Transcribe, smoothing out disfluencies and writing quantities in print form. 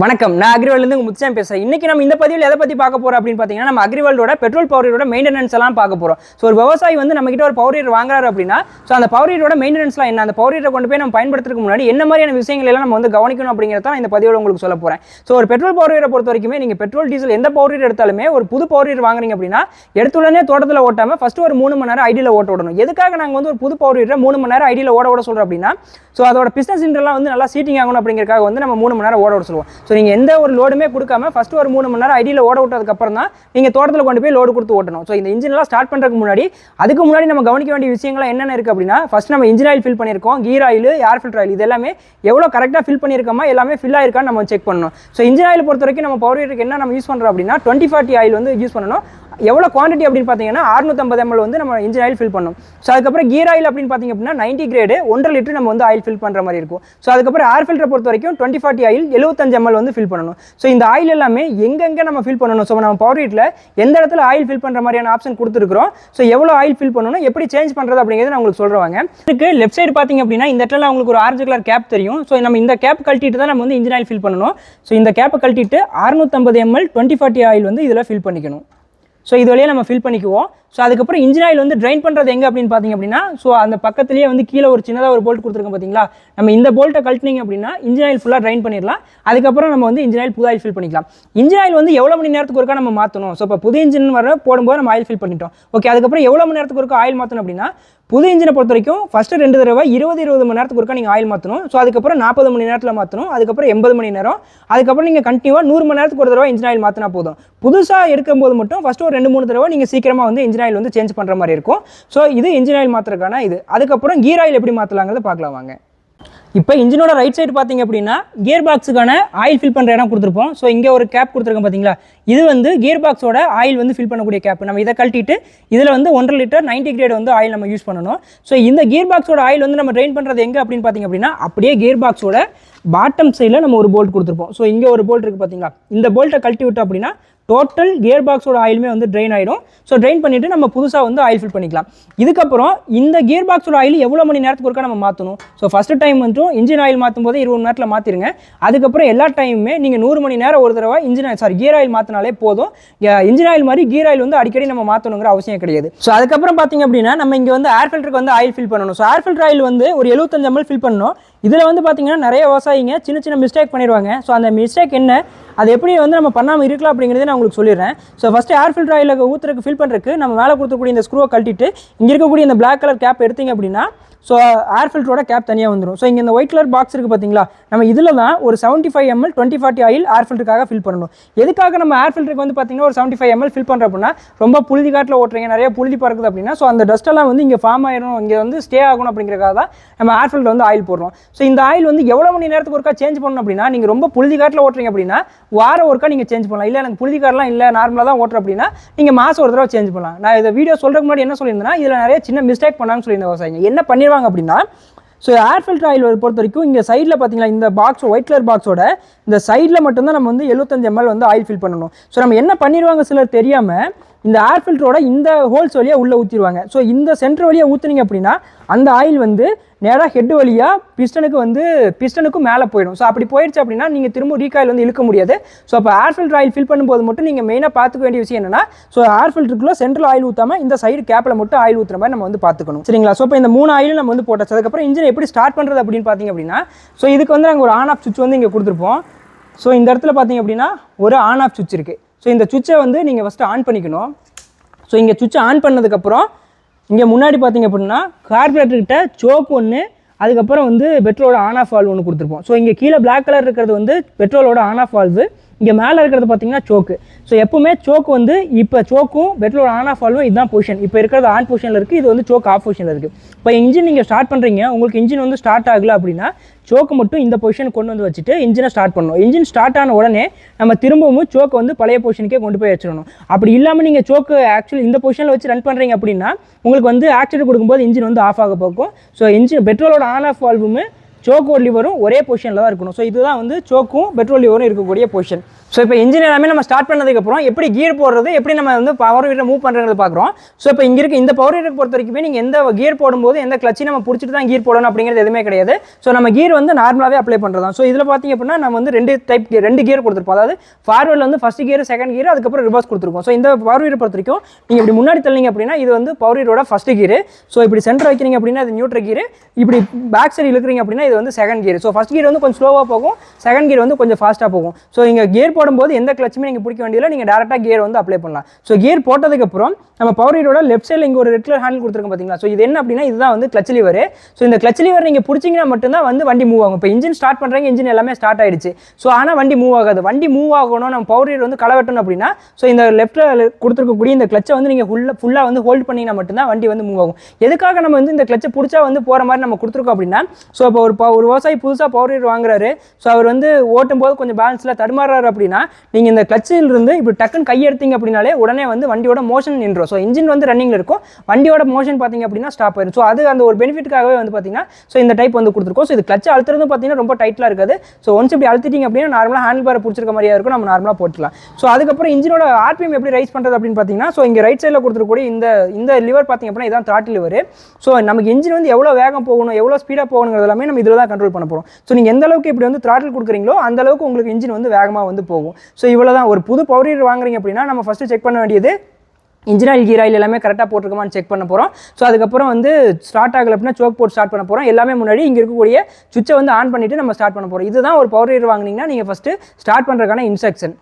வணக்கம், நான் அக்ரிவேல்லேருந்து உங்கள் முத்துசாமி பேசுகிறேன். இன்றைக்கி நம்ம இந்த பதிவில் எதை பற்றி பார்க்க போகிறோம் அப்படின்னு பார்த்தீங்கன்னா, நம்ம அக்ரிவேலோட பெட்ரோல் பவர் மெயின்டெனன்ஸ் எல்லாம் பார்க்க போகிறோம். ஸோ ஒரு விவசாயி வந்து நம்மகிட்ட ஒரு பவர் வாங்குறாரு அப்படின்னா, ஸோ அந்த பவர் மெயின்டெனன்ஸ்லாம் என்ன, அந்த பவர் கொண்டு போய் நம்ம பயன்படுத்துறதுக்கு முன்னாடி என்ன மாதிரியான விஷயங்கள் எல்லாம் நம்ம வந்து கவனிக்கணும் அப்படிங்கிறத இந்த பதிவில் உங்களுக்கு சொல்ல போகிறேன். ஸோ ஒரு பெட்ரோல் பவர் பொறுத்த வரைக்குமே நீங்கள் பெட்ரோல் டீசல் எந்த பவர் எடுத்தாலுமே ஒரு புது பவர் வாங்குறீங்க அப்படின்னா, எடுத்துடனே தோட்டத்தில் ஓட்டாமல் ஃபஸ்ட்டு ஒரு 3 மணி நேரம் ஐடியில் ஓட்ட விடணும். எதுக்காக நாங்கள் வந்து ஒரு புது பவர் 3 மணி நேரம் ஐடியில் ஓட சொல்கிறோம் அப்படின்னா, ஸோ அதோட பிஸ்னஸ் இன்டர்லாம் வந்து நல்லா சீட்டிங் ஆகணும் அப்படிங்கிறக்காக வந்து நம்ம 3 மணி நேரம் ஓட விட சொல்லுவோம். ஸோ நீங்கள் எந்த ஒரு லோடுமே கொடுக்காம ஃபர்ஸ்ட் ஒரு 3 மணி நேரம் ஐடியில் ஓட விட்டதுக்கு அப்புறம் தான் நீங்கள் தோட்டத்தில் கொண்டு போய் லோடு கொடுத்து ஓட்டணும். ஸோ இந்த இன்ஜின்லாம் ஸ்டார்ட் பண்ணுறதுக்கு முன்னாடி நம்ம கவனிக்க வேண்டிய விஷயங்கள் என்னென்ன இருக்குது அப்படின்னா, ஃபர்ஸ்ட் நம்ம இன்ஜின் ஆயில் ஃபில் பண்ணியிருக்கோம், gear oil, air filter oil, இது எல்லாமே எவ்வளோ கரெக்டாக ஃபில் பண்ணியிருக்கோமா, எல்லாமே ஃபில் ஆயிருக்கான்னு நம்ம செக் பண்ணணும். ஸோ இன்ஜின் ஆயில் பொறுத்த வரைக்கும் நம்ம பவர் வீடருக்கு என்ன நம்ம யூஸ் பண்ணுறோம் அப்படின்னா 2040 ஆயில் வந்து யூஸ் பண்ணணும். எவ்வளோ குவான்டிட்டி அப்படின்னு பார்த்தீங்கன்னா 650 ml வந்து நம்ம இன்ஜின் ஆயில் ஃபில் பண்ணணும். ஸோ அதுக்கப்புறம் கீர் ஆயில் அப்படின்னு பார்த்தீங்க அப்படின்னா 90 கிரேடு 1.5 லிட்டர் நம்ம வந்து ஆயில் ஃபில் பண்ணுற மாதிரி இருக்கும். ஸோ அதுக்கப்புறம் ஏர் ஃபில்டர் பொறுத்த வரைக்கும் 2040 ஆயில் 75 ml வந்து ஃபில் பண்ணணும். ஸோ இந்த ஆயில் எல்லாமே எங்கெங்கே நம்ம ஃபில் பண்ணணும், ஸோ நம்ம பவர் வீட்டில் எந்த இடத்துல ஆயில் ஃபில் பண்ணுற மாதிரியான ஆப்ஷன் கொடுத்துருக்கோம். ஸோ எவ்வளோ ஆயில் ஃபில் பண்ணணும், எப்படி சேஞ்ச் பண்ணுறது அப்படிங்கிறது நான் உங்களுக்கு சொல்கிறேன். இதுக்கு லெஃப்ட் சைடு பார்த்தீங்க அப்படின்னா இந்த இடத்துல உங்களுக்கு ஒரு ஆரஞ்சு கலர் கேப் தெரியும். ஸோ நம்ம இந்த கேப் கழட்டிட்டு தான் நம்ம வந்து இன்ஜின் ஆயில் ஃபில் பண்ணணும். ஸோ இந்த கேப்பை கழட்டிட்டு 650 ml 2040 ஆயில் வந்து இதில் ஃபில் பண்ணிக்கணும். ஸோ இது வழியாக நம்ம ஃபில் பண்ணிக்குவோம். ஸோ அதுக்கப்புறம் இன்ஜின் ஆயில் வந்து ட்ரைன் பண்ணுறது எங்கே அப்படின்னு பார்த்தீங்க அப்படின்னா, ஸோ அந்த பக்கத்துலேயே வந்து கீழே ஒரு சின்னதாக ஒரு போல்ட் கொடுத்துருக்கோம் பார்த்தீங்களா, நம்ம இந்த போல்ட்டை கழட்டினீங்க அப்படின்னா இன்ஜின் ஆயில் ஃபுல்லாக ட்ரைன் பண்ணிடலாம். அதுக்கப்புறம் நம்ம வந்து இன்ஜின் ஆயில் புது ஆயில் ஃபில் பண்ணிக்கலாம். இன்ஜின் ஆயில் வந்து எவ்வளோ மணி நேரத்துக்கு ஒருக்கா நம்ம மாற்றணும். ஸோ இப்போ புது இன்ஜின் வர போடும்போது நம்ம ஆயில் ஃபில் பண்ணிட்டோம். ஓகே, அதுக்கப்புறம் எவ்வளோ மணி நேரத்துக்கு ஒருக்கா ஆயில் மாற்றணும் அப்படின்னா, புது இன்ஜினை பொறுத்த வரைக்கும் ஃபஸ்ட்டு 2 தடவை 20 மணி நேரத்துக்கு ஒருக்கா நீங்கள் ஆயில் மாற்றணும். ஸோ அதுக்கப்புறம் 40 மணி நேரத்தில் மாற்றணும். அதுக்கப்புறம் 80 மணி நேரம். அதுக்கப்புறம் நீங்கள் கண்டினியூவாக 100 மணி நேரத்துக்கு ஒரு தடவை இன்ஜின் ஆயில் மாற்றினா போதும். புதுசாக எடுக்கும்போது மட்டும் ஃபஸ்ட்டு ஒரு 2-3 தடவை நீங்கள் சீக்கிரமாக வந்து இன்ஜின் ஆயில் வந்து சேஞ்ச் பண்ணுற மாதிரி இருக்கும். ஸோ இது இன்ஜின் ஆயில் மாற்றுறதுக்கான இது. அதுக்கப்புறம் கீர் ஆயில் எப்படி மாற்றலாங்கிறத பார்க்கலாம் வாங்க. இப்போ இன்ஜினோட ரைட் சைடு பார்த்தீங்க அப்படின்னா கியர் பாக்ஸுக்கான ஆயில் ஃபில் பண்ணுற இடம் கொடுத்துருப்போம். ஸோ இங்கே ஒரு கேப் கொடுத்துருக்கோம் பார்த்தீங்களா, இது வந்து கியர் பாக்ஸோட ஆயில் வந்து ஃபில் பண்ணக்கூடிய கேப். நம்ம இதை கழட்டிட்டு இதில் வந்து 1.5 லிட்டர் 90 கிரேட் வந்து ஆயில் நம்ம யூஸ் பண்ணணும். ஸோ இந்த கியர் பாக்ஸோட ஆயில் வந்து நம்ம ட்ரைன் பண்ணுறது எங்கே அப்படின்னு பார்த்தீங்க அப்படின்னா, அப்படியே கியர் பாக்ஸோட பாட்டம் சைடில் நம்ம ஒரு போல்ட் கொடுத்துருப்போம். ஸோ இங்கே ஒரு போல்ட் இருக்குது பார்த்தீங்களா, இந்த போல்ட்டை கழட்டி விட்டோம் அப்படின்னா டோட்டல் கியர் பாக்ஸோட ஆயிலுமே வந்து ட்ரெயின் ஆகிடும். ஸோ ட்ரெயின் பண்ணிவிட்டு நம்ம புதுசாக வந்து ஆயில் ஃபில் பண்ணிக்கலாம். இதுக்கப்புறம் இந்த கியர் பாக்ஸோட ஆயில் எவ்வளோ மணி நேரத்துக்கு ஒருக்கா நம்ம மாற்றணும். ஸோ ஃபஸ்ட்டு டைம் வந்துட்டு இன்ஜின் ஆயில் மாற்றும் போது 20 மணி நேரத்தில் மாற்றிடுங்க. அதுக்கப்புறம் எல்லா டைமுமே நீங்கள் 100 மணி நேரம் ஒரு தடவை கியர் ஆயில் மாற்றினாலே போதும். இன்ஜின் ஆயில் மாதிரி கியர் ஆயில் வந்து அடிக்கடி நம்ம மாற்றணுங்கிற அவசியம் கிடையாது. ஸோ அதுக்கப்புறம் பார்த்தீங்க அப்படின்னா நம்ம இங்கே வந்து ஏர் ஃபில்டருக்கு வந்து ஆயில் ஃபில் பண்ணணும். ஸோ ஏர் ஃபில்டர் ஆயில் வந்து ஒரு 75 ml ஃபில் பண்ணணும். இதில் வந்து பார்த்தீங்கன்னா நிறைய விவசாயிங்க சின்ன மிஸ்டேக் பண்ணிடுவாங்க. ஸோ அந்த மிஸ்டேக் என்ன, அது எப்படி வந்து நம்ம பண்ணாமல் இருக்கலாம் அப்படிங்கிறத நான் உங்களுக்கு சொல்லிடுறேன். So first air filter oil ஊற்றுறதுக்கு ஃபில் பண்ணுறதுக்கு நம்ம மேலே கொடுத்துக்கூடிய இந்த ஸ்க்ரூவை கழட்டிட்டு இங்கே இருக்கக்கூடிய இந்த பிளாக் கலர் கேப் எடுத்தீங்க அப்படின்னா ஸோ ஏர் ஃபில்டரோட கேப் தனியாக வந்துடும். ஸோ இங்கே இந்த ஒயிட் கலர் பாக்ஸ் இருக்குது பார்த்தீங்களா, நம்ம இதில் தான் ஒரு 75 ml 2040 ஆயில் ஏர் ஃபில்டருக்காக ஃபில் பண்ணணும். எதுக்காக நம்ம ஏர் ஃபில்டருக்கு வந்து பார்த்தீங்கன்னா ஒரு 75 ml ஃபில் பண்ணுற அப்படின்னா, ரொம்ப புழுதி காட்டில் ஓட்டுறீங்க, நிறைய புழுதி பறக்குது அப்படின்னா, ஸோ அந்த டஸ்ட்டெல்லாம் வந்து இங்கே ஃபார்ம் ஆயிடும், இங்கே வந்து ஸ்டே ஆகணும் அப்படிங்கிறக்காக தான் நம்ம ஏர் ஃபில்டர் வந்து ஆயில் போடுறோம். ஸோ இந்த ஆயில் வந்து எவ்வளோ மணி நேரத்துக்கு ஒருக்கா சேஞ்ச் பண்ணணும் அப்படின்னா, நீங்கள் ரொம்ப புழுதி காட்டில் ஓட்டுறீங்க அப்படின்னா வாரம் ஒருக்கா நீங்கள் சேஞ்ச் பண்ணலாம். இல்லை எனக்கு புழுதி காட்டெலாம் இல்லை, நார்மலாக தான் ஓட்டுற அப்படின்னா நீங்கள் மாதம் ஒரு தடவை சேஞ்ச் பண்ணலாம். நான் இதை வீடியோ சொல்கிறதுக்கு முன்னாடி என்ன சொல்லியிருந்தேன்னா, இதில் நிறைய சின்ன மிஸ்டேக் பண்ணாங்கன்னு சொல்லியிருந்த விவசாயிங்க என்ன பண்ணிடுவாங்க அப்படின்னா, ஸோ ஏர் ஃபில்டர் ஆயில் பொறுத்த வரைக்கும் இங்கே சைடில் பார்த்தீங்களா, இந்த பாக்ஸ் ஒயிட் கலர் பாக்ஸோட இந்த சைடில் மட்டும்தான் நம்ம வந்து 75 ml வந்து ஆயில் ஃபில் பண்ணணும். ஸோ நம்ம என்ன பண்ணிடுவாங்க சிலர் தெரியாமல், இந்த ஏர் ஃபில்டரோட இந்த ஹோல்ஸ் வழியாக உள்ளே ஊற்றிடுவாங்க. ஸோ இந்த சென்டர் வழியாக ஊற்றுனீங்க அப்படின்னா அந்த ஆயில் வந்து நேராக ஹெட் வழியாக பிஸ்டனுக்கும் மேலே போயிடும். ஸோ அப்படி போயிடுச்சு அப்படின்னா நீங்கள் திரும்ப ரீகாயில் வந்து இழுக்க முடியாது. ஸோ அப்போ ஏர் ஃபில்டர் ஆயில் ஃபில் பண்ணும்போது மட்டும் நீங்கள் மெயினாக பார்த்துக்க வேண்டிய விஷயம் என்னன்னா, ஸோ ஏர் ஃபில்டருக்குள்ளே சென்ட்ரல் ஆயில் ஊற்றாமல் இந்த சைடு கேப்பில் மட்டும் ஆயில் ஊற்றுற மாதிரி நம்ம வந்து பார்த்துக்கணும். சரிங்களா? ஸோ இப்போ இந்த 3 ஆயிலும் நம்ம வந்து போட்டாச்சு. அதுக்கப்புறம் இன்ஜின் எப்படி ஸ்டார்ட் பண்ணுறது அப்படின்னு பார்த்தீங்க அப்படின்னா, ஸோ இதுக்கு வந்து நாங்கள் ஒரு ஆன் ஆஃப் சுவிட்ச் வந்து இங்கே கொடுத்துருப்போம். ஸோ இந்த இடத்துல பார்த்தீங்க அப்படின்னா ஒரு ஆன் ஆஃப் சுவிட்ச் இருக்குது. ஸோ இந்த சுவிட்சை வந்து நீங்கள் ஃபஸ்ட்டு ஆன் பண்ணிக்கணும். ஸோ இங்கே சுவிட்சை ஆன் பண்ணதுக்கப்புறம் இங்கே முன்னாடி பார்த்தீங்க அப்படின்னா கார்பரேட்டர்கிட்ட சோக் ஒன்று, அதுக்கப்புறம் வந்து பெட்ரோலோட ஆன் ஆஃப் வால்வு ஒன்று கொடுத்துருப்போம். ஸோ இங்கே கீழே பிளாக் கலர் இருக்கிறது வந்து பெட்ரோலோட ஆன் ஆஃப் வால்வு, இங்கே மேலே இருக்கிறது பார்த்தீங்கன்னா சோக்கு. ஸோ எப்பவுமே சோக்கு வந்து இப்போ சோக்கும் பெட்ரோல் ஆன் ஆஃப் வால்வும் இதுதான் பொசிஷன். இப்போ இருக்கிறது ஆன் பொசிஷனில் இருக்குது, இது வந்து சோக் ஆஃப் பொசிஷனில் இருக்குது. இப்போ இன்ஜின் நீங்கள் ஸ்டார்ட் பண்ணுறீங்க, உங்களுக்கு இன்ஜின் வந்து ஸ்டார்ட் ஆகலை அப்படின்னா சோக்கு மட்டும் இந்த பொசிஷன் கொண்டு வந்து வச்சுட்டு இன்ஜினை ஸ்டார்ட் பண்ணணும். இன்ஜின் ஸ்டார்ட் ஆன உடனே நம்ம திரும்பவும் சோக்கு வந்து பழைய பொசிஷனுக்கே கொண்டு போய் வச்சிடணும். அப்படி இல்லாமல் நீங்கள் சோக்கு ஆக்சுவலி இந்த பொசிஷனில் வச்சு ரன் பண்ணுறீங்க அப்படின்னா உங்களுக்கு வந்து ஆக்சிடென்ட் கொடுக்கும்போது இன்ஜின் வந்து ஆஃப் ஆக போகும். ஸோ இன்ஜின் பெட்ரோலோட ஆன் ஆஃப் வால்வும் சோக்கோட லிவரும் ஒரே பொசிஷனில் தான் இருக்கணும். ஸோ இதுதான் வந்து சோக்கும் பெட்ரோல் லிவரும் இருக்கக்கூடிய பொசிஷன். ஸோ இப்போ இன்ஜின் எல்லாமே நம்ம ஸ்டார்ட் பண்ணதுக்கப்புறம் எப்படி கியர் போடுறது, எப்படி நம்ம வந்து பவர் வீலர் மூவ் பண்ணுறது பார்க்குறோம். ஸோ இப்போ இங்கே இருக்க இந்த பவர் வீலர் பொறுத்த வரைக்குமே நீங்கள் எந்த கியர் போடும்போது எந்த கிளச்சி நம்ம பிடிச்சிட்டு தான் கியர் போடணும் அப்படிங்கிறது எதுவுமே கிடையாது. ஸோ நம்ம கியர் வந்து நார்மலாகவே அப்ளை பண்ணுறோம். ஸோ இதில் பார்த்தீங்க அப்படின்னா நம்ம வந்து ரெண்டு கியர் கொடுத்துருப்போம். அதாவது ஃபார்வர்டில் வந்து ஃபஸ்ட் கியர், செகண்ட் கியர், அதுக்கப்புறம் ரிவர்ஸ் கொடுத்துருக்கோம். ஸோ இந்த பவர் வீலர் பொறுத்த வரைக்கும் நீங்கள் இப்படி முன்னாடி தள்ளிங்க அப்படின்னா இது வந்து பவர் வீலரோட ஃபஸ்ட் கியர். ஸோ இப்படி சென்டர் வைக்கிறீங்க அப்படின்னா இது நியூட்ரல் கியர். இப்படி பேக் சைடு இழுக்கிறீங்க அப்படின்னா இது வந்து second gear. So first gear வந்து கொஞ்சம் ஸ்லோவாக போகும், செகண்ட் கியர் வந்து கொஞ்சம் ஃபாஸ்ட்டாக போகும். ஸோ நீங்கள் கியர் போடும்போது எந்த கிளச்சுமே நீங்கள் பிடிக்க வேண்டியதில்லை, நீங்கள் டேரெக்டாக கியர் வந்து அப்ளை பண்ணலாம். ஸோ கியர் போட்டதுக்கப்புறம் நம்ம பவர் வீலரோட லெஃப்ட் சைடில் இங்கே ஒரு ரெட் கலர் ஹேண்டில் கொடுத்துருக்கோம் பார்த்தீங்களா. ஸோ இது என்ன அப்படின்னா இதுதான் வந்து கிளச் லிவர். ஸோ இந்த கிளச் லிவர் நீங்கள் பிடிச்சிங்கன்னா மட்டும்தான் வந்து வண்டி மூவ் ஆகும். இப்போ இன்ஜின் ஸ்டார்ட் பண்ணுறாங்க, இன்ஜின் எல்லாமே ஸ்டார்ட் ஆயிடுச்சு. ஸோ ஆனால் வண்டி மூவ் ஆகாது. வண்டி மூவ் ஆகணும், நம்ம பவர் வீலர் வந்து களவட்டணும் அப்படின்னா ஸோ இந்த லெஃப்ட்டில் கொடுத்துருக்கக்கூடிய இந்த கிளச்சை வந்து நீங்கள் ஃபுல்லாக வந்து ஹோல்ட் பண்ணிங்கன்னா மட்டும்தான் வண்டி வந்து மூவ் ஆகும். எதுக்காக நம்ம வந்து இந்த கிளச்சை பிடிச்சா வந்து போகிற மாதிரி நம்ம கொடுத்துருக்கோம் அப்படின்னா, ஸோ இப்போ ஒரு விவசாயி புதுசாக பவர் வீலர் வாங்குறாரு. ஸோ அவர் வந்து ஓட்டும் போது கொஞ்சம் பேலன்ஸில் தடுமாறாரு அப்படின்னா நீங்கள் இந்த கிளச்சில் இருந்து இப்படி டக்குன்னு கை எடுத்தீங்க அப்படின்னாலே உடனே வந்து வண்டியோட மோஷன் நின்றோம். ஸோ இன்ஜின் வந்து ரன்னிங்கில் இருக்கும், வண்டியோட மோஷன் பார்த்தீங்க அப்படின்னா ஸ்டாப் ஆயிடும். ஸோ அது அந்த ஒரு பெனிஃபிட்டுக்காகவே வந்து பார்த்தீங்கன்னா ஸோ இந்த டைப் வந்து கொடுத்துருக்கோம். ஸோ இது கிளச்சை அழுத்துறது பார்த்தீங்கன்னா ரொம்ப டைட்டில் இருக்காது. ஸோ ஒன்ஸ் இப்படி அழுத்திட்டீங்க அப்படின்னா நார்மலாக ஹேண்டில் பாரை பிடிச்சிருக்க மாதிரியா இருக்கும், நம்ம நார்மலாக போட்டுக்கலாம். ஸோ அதுக்கப்புறம் இன்ஜினோட ஆர்பிஎம் எப்படி ரைஸ் பண்ணுறது அப்படின்னு பார்த்தீங்கன்னா ஸோ இங்கே ரைட் சைடில் கொடுத்துருக்கூடிய இந்த லிவர் பார்த்தீங்க அப்படின்னா இதான் த்ராட்டில் லிவர். ஸோ நமக்கு இன்ஜின் வந்து எவ்வளோ வேகம் போகணும், எவ்வளோ ஸ்பீடாக போகணுங்கிறது எல்லாமே நம்ம இதில் தான் கண்ட்ரோல் பண்ண போகிறோம். ஸோ நீங்கள் எந்த அளவுக்கு இப்படி வந்து த்ராட்டில் கொடுக்குறீங்களோ அந்த அளவுக்கு உங்களுக்கு இன்ஜின் வந்து வேகமாக வந்து போகும். ஸோ இவ்வளோ தான். ஒரு புது பவர் வீலர் வாங்குறீங்க அப்படின்னா நம்ம ஃபஸ்ட்டு செக் பண்ண வேண்டியது இன்ஜின் ஆயில், கீர் ஆயில் எல்லாமே கரெக்டாக போட்டிருக்கோமான்னு செக் பண்ண போகிறோம். ஸோ அதுக்கப்புறம் வந்து ஸ்டார்ட் ஆகலை அப்படின்னா சோக் போட்டு ஸ்டார்ட் பண்ண போகிறோம். எல்லாமே முன்னாடி இங்கே இருக்கக்கூடிய சுவிட்சை வந்து ஆன் பண்ணிவிட்டு நம்ம ஸ்டார்ட் பண்ண போகிறோம். இதுதான் ஒரு பவர் வீலர் வாங்கினீங்கன்னா நீங்கள் ஃபஸ்ட்டு ஸ்டார்ட் பண்ணுறதுக்கான இன்ஸ்ட்ரக்ஷன்.